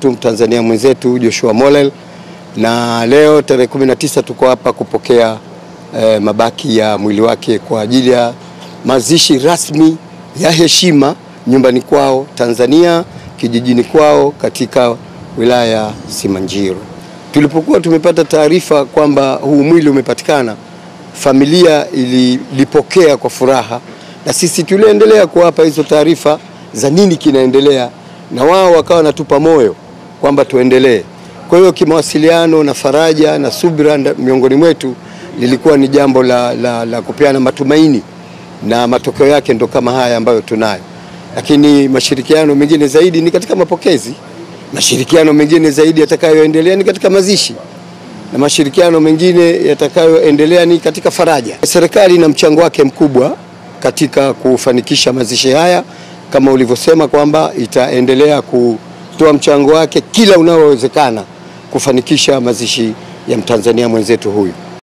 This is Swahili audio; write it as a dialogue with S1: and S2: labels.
S1: wetu Mtanzania mwenzetu Joshua Mollel, na leo tarehe 19 tuko hapa kupokea mabaki ya mwili wake kwa ajili ya mazishi rasmi ya heshima nyumbani kwao Tanzania, kijijini kwao katika wilaya ya Simanjiro. Tulipokuwa tumepata taarifa kwamba huu mwili umepatikana, familia ilipokea kwa furaha, na sisi tuliendelea kuwapa hizo taarifa za nini kinaendelea, na wao wakawa natupa moyo kwamba tuendelee. Kwa hiyo kimawasiliano na faraja na subira miongoni mwetu lilikuwa ni jambo la kupeana matumaini, na matokeo yake ndo kama haya ambayo tunayo. Lakini mashirikiano mengine zaidi ni katika mapokezi, mashirikiano mengine zaidi yatakayoendelea ni katika mazishi, na mashirikiano mengine yatakayoendelea ni katika faraja. Serikali ina mchango wake mkubwa katika kufanikisha mazishi haya, kama ulivyosema kwamba itaendelea kutoa mchango wake kila unaowezekana kufanikisha mazishi ya Mtanzania mwenzetu huyu.